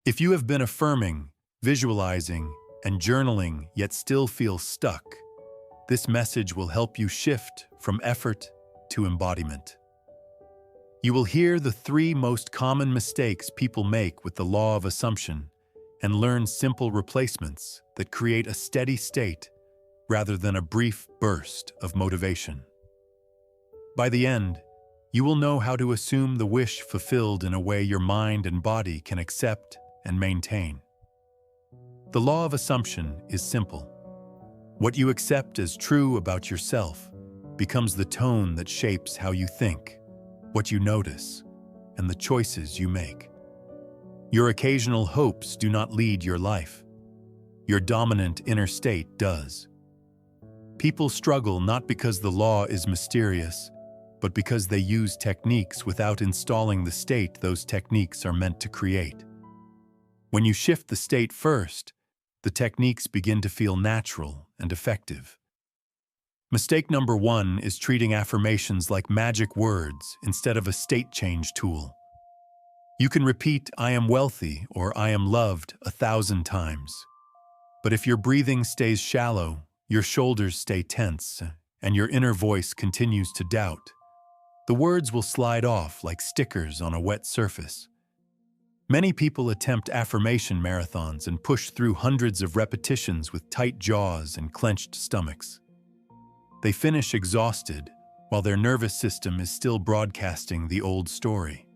If you have been affirming, visualizing, and journaling yet still feel stuck, this message will help you shift from effort to embodiment. You will hear the 3 most common mistakes people make with the law of assumption and learn simple replacements that create a steady state rather than a brief burst of motivation. By the end, you will know how to assume the wish fulfilled in a way your mind and body can accept and maintain. The law of assumption is simple. What you accept as true about yourself becomes the tone that shapes how you think, what you notice, and the choices you make. Your occasional hopes do not lead your life. Your dominant inner state does. People struggle not because the law is mysterious, but because they use techniques without installing the state those techniques are meant to create. When you shift the state first, the techniques begin to feel natural and effective. Mistake number 1 is treating affirmations like magic words instead of a state change tool. You can repeat, "I am wealthy" or "I am loved" 1,000 times. But if your breathing stays shallow, your shoulders stay tense, and your inner voice continues to doubt, the words will slide off like stickers on a wet surface. Many people attempt affirmation marathons and push through hundreds of repetitions with tight jaws and clenched stomachs. They finish exhausted, while their nervous system is still broadcasting the old story.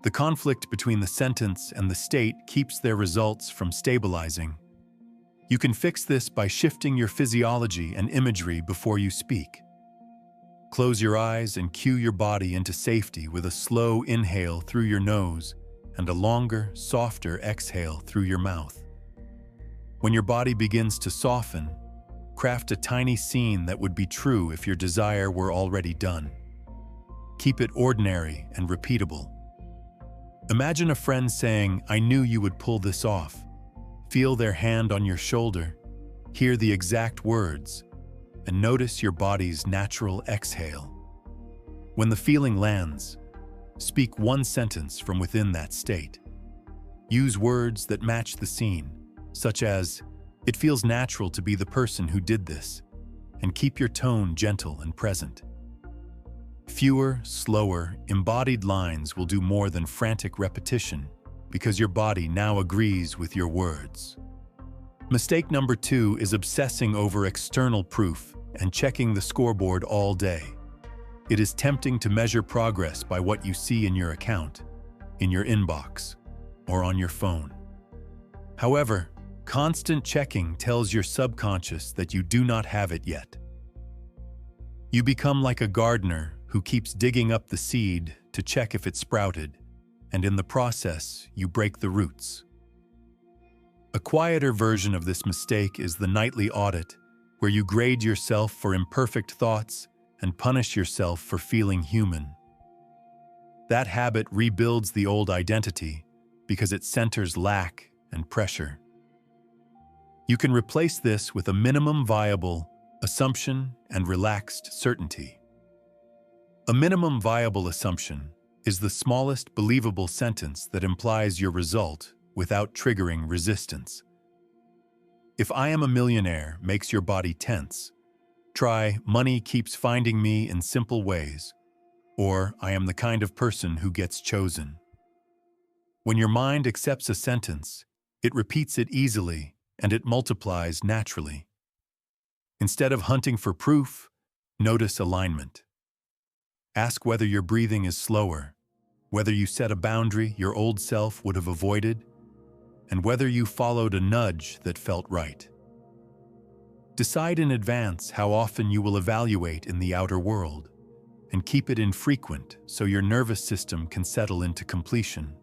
The conflict between the sentence and the state keeps their results from stabilizing. You can fix this by shifting your physiology and imagery before you speak. Close your eyes and cue your body into safety with a slow inhale through your nose and a longer, softer exhale through your mouth. When your body begins to soften, craft a tiny scene that would be true if your desire were already done. Keep it ordinary and repeatable. Imagine a friend saying, "I knew you would pull this off." Feel their hand on your shoulder, hear the exact words, and notice your body's natural exhale. When the feeling lands, speak one sentence from within that state. Use words that match the scene, such as, "It feels natural to be the person who did this," and keep your tone gentle and present. Fewer, slower, embodied lines will do more than frantic repetition because your body now agrees with your words. Mistake number 2 is obsessing over external proof and checking the scoreboard all day. It is tempting to measure progress by what you see in your account, in your inbox, or on your phone. However, constant checking tells your subconscious that you do not have it yet. You become like a gardener who keeps digging up the seed to check if it sprouted, and in the process, you break the roots. A quieter version of this mistake is the nightly audit, where you grade yourself for imperfect thoughts and punish yourself for feeling human. That habit rebuilds the old identity because it centers lack and pressure. You can replace this with a minimum viable assumption and relaxed certainty. A minimum viable assumption is the smallest believable sentence that implies your result without triggering resistance. If "I am a millionaire" makes your body tense, try "Money keeps finding me in simple ways," or "I am the kind of person who gets chosen." When your mind accepts a sentence, it repeats it easily and it multiplies naturally. Instead of hunting for proof, notice alignment. Ask whether your breathing is slower, whether you set a boundary your old self would have avoided, and whether you followed a nudge that felt right. Decide in advance how often you will evaluate in the outer world, and keep it infrequent so your nervous system can settle into completion.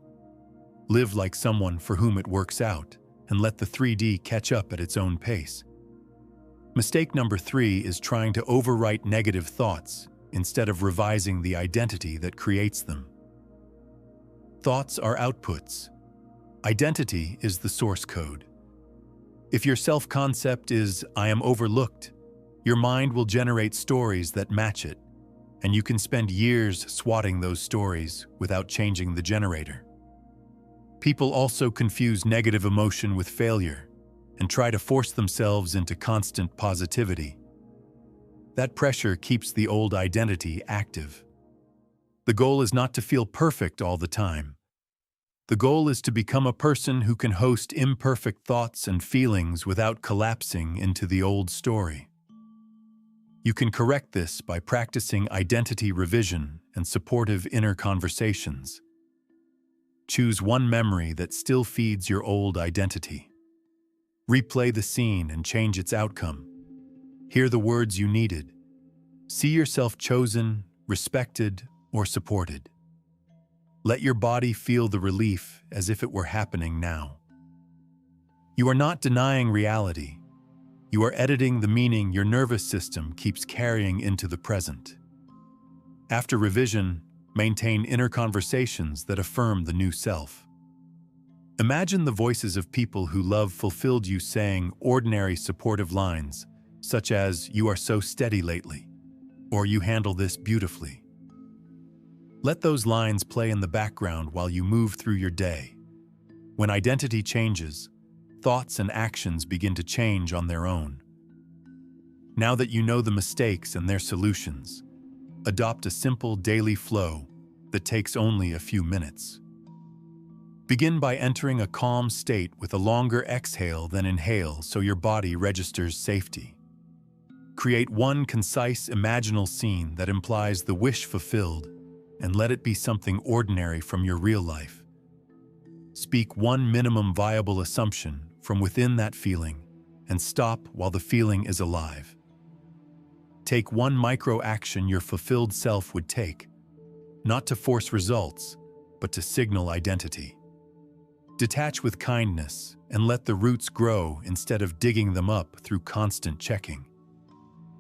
Live like someone for whom it works out, and let the 3D catch up at its own pace. Mistake number 3 is trying to overwrite negative thoughts instead of revising the identity that creates them. Thoughts are outputs. Identity is the source code. If your self-concept is "I am overlooked," your mind will generate stories that match it, and you can spend years swatting those stories without changing the generator. People also confuse negative emotion with failure and try to force themselves into constant positivity. That pressure keeps the old identity active. The goal is not to feel perfect all the time. The goal is to become a person who can host imperfect thoughts and feelings without collapsing into the old story. You can correct this by practicing identity revision and supportive inner conversations. Choose one memory that still feeds your old identity. Replay the scene and change its outcome. Hear the words you needed. See yourself chosen, respected, or supported. Let your body feel the relief as if it were happening now. You are not denying reality. You are editing the meaning your nervous system keeps carrying into the present. After revision, maintain inner conversations that affirm the new self. Imagine the voices of people who love fulfilled you saying ordinary supportive lines, such as, "You are so steady lately," or "You handle this beautifully." Let those lines play in the background while you move through your day. When identity changes, thoughts and actions begin to change on their own. Now that you know the mistakes and their solutions, adopt a simple daily flow that takes only a few minutes. Begin by entering a calm state with a longer exhale than inhale so your body registers safety. Create one concise imaginal scene that implies the wish fulfilled, and let it be something ordinary from your real life. Speak one minimum viable assumption from within that feeling and stop while the feeling is alive. Take one micro-action your fulfilled self would take, not to force results, but to signal identity. Detach with kindness and let the roots grow instead of digging them up through constant checking.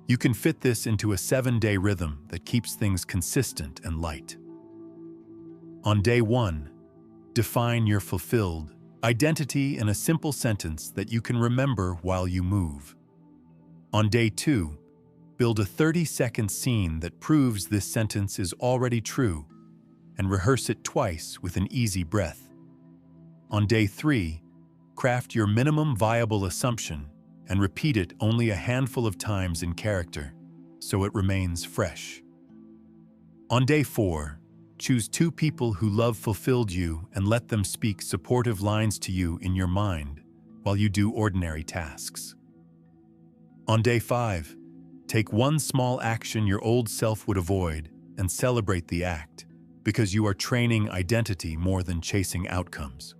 You can fit this into a 7-day rhythm that keeps things consistent and light. On day 1, define your fulfilled identity in a simple sentence that you can remember while you move. On day 2, build a 30-second scene that proves this sentence is already true and rehearse it twice with an easy breath. On day 3, craft your minimum viable assumption and repeat it only a handful of times in character, so it remains fresh. On day 4, choose 2 people who love fulfilled you and let them speak supportive lines to you in your mind while you do ordinary tasks. On day 5, take one small action your old self would avoid and celebrate the act, because you are training identity more than chasing outcomes.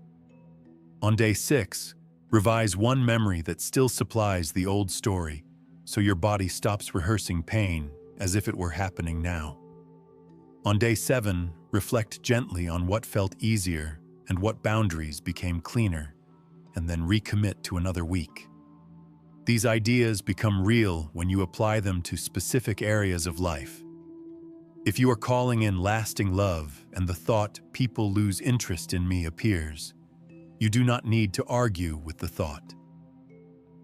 On day 6, revise one memory that still supplies the old story, so your body stops rehearsing pain as if it were happening now. On day 7, reflect gently on what felt easier and what boundaries became cleaner, and then recommit to another week. These ideas become real when you apply them to specific areas of life. If you are calling in lasting love and the thought, "People lose interest in me," appears, you do not need to argue with the thought.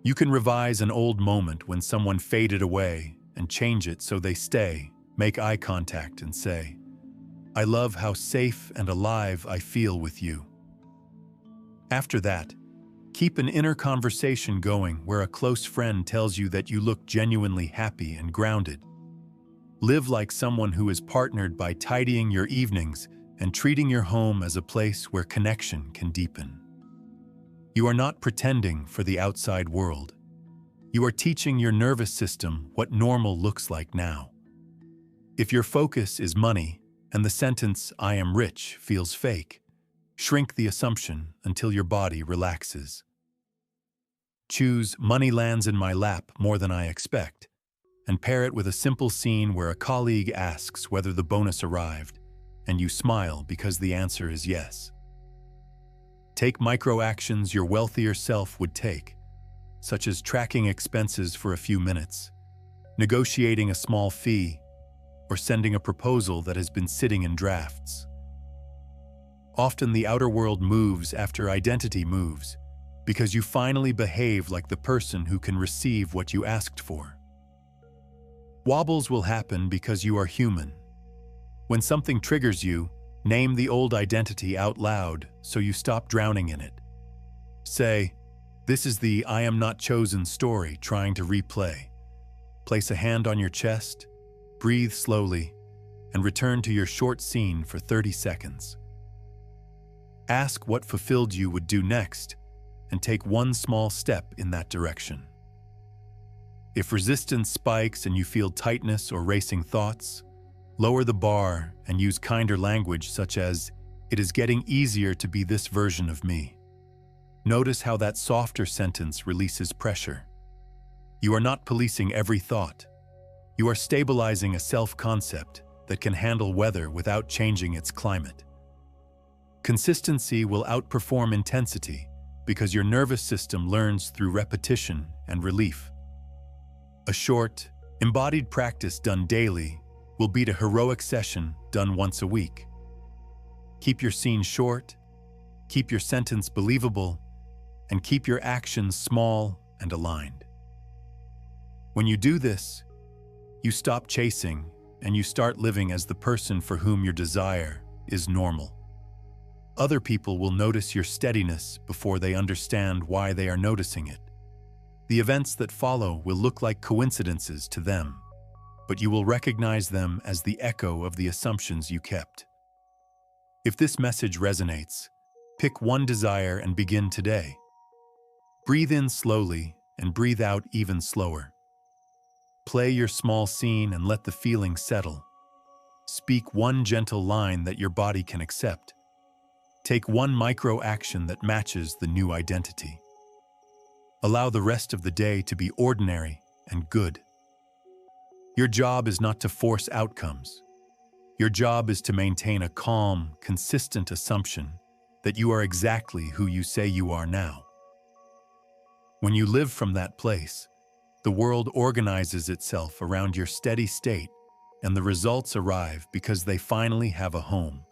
You can revise an old moment when someone faded away and change it so they stay, make eye contact and say, "I love how safe and alive I feel with you." After that, keep an inner conversation going where a close friend tells you that you look genuinely happy and grounded. Live like someone who is partnered by tidying your evenings and treating your home as a place where connection can deepen. You are not pretending for the outside world. You are teaching your nervous system what normal looks like now. If your focus is money and the sentence, "I am rich," feels fake, shrink the assumption until your body relaxes. Choose "Money lands in my lap more than I expect," and pair it with a simple scene where a colleague asks whether the bonus arrived, and you smile because the answer is yes. Take micro-actions your wealthier self would take, such as tracking expenses for a few minutes, negotiating a small fee, or sending a proposal that has been sitting in drafts. Often the outer world moves after identity moves, because you finally behave like the person who can receive what you asked for. Wobbles will happen because you are human. When something triggers you, Name the old identity out loud so you stop drowning in it. Say, "This is the I am not chosen story trying to replay." Place a hand on your chest, breathe slowly, and return to your short scene for 30 seconds. Ask what fulfilled you would do next, and take one small step in that direction. If resistance spikes and you feel tightness or racing thoughts, lower the bar and use kinder language such as, "It is getting easier to be this version of me." Notice how that softer sentence releases pressure. You are not policing every thought. You are stabilizing a self-concept that can handle weather without changing its climate. Consistency will outperform intensity because your nervous system learns through repetition and relief. A short, embodied practice done daily will beat a heroic session done once a week. Keep your scene short, keep your sentence believable, and keep your actions small and aligned. When you do this, you stop chasing and you start living as the person for whom your desire is normal. Other people will notice your steadiness before they understand why they are noticing it. The events that follow will look like coincidences to them, but you will recognize them as the echo of the assumptions you kept. If this message resonates, pick one desire and begin today. Breathe in slowly and breathe out even slower. Play your small scene and let the feeling settle. Speak one gentle line that your body can accept. Take one micro action that matches the new identity. Allow the rest of the day to be ordinary and good. Your job is not to force outcomes. Your job is to maintain a calm, consistent assumption that you are exactly who you say you are now. When you live from that place, the world organizes itself around your steady state, and the results arrive because they finally have a home.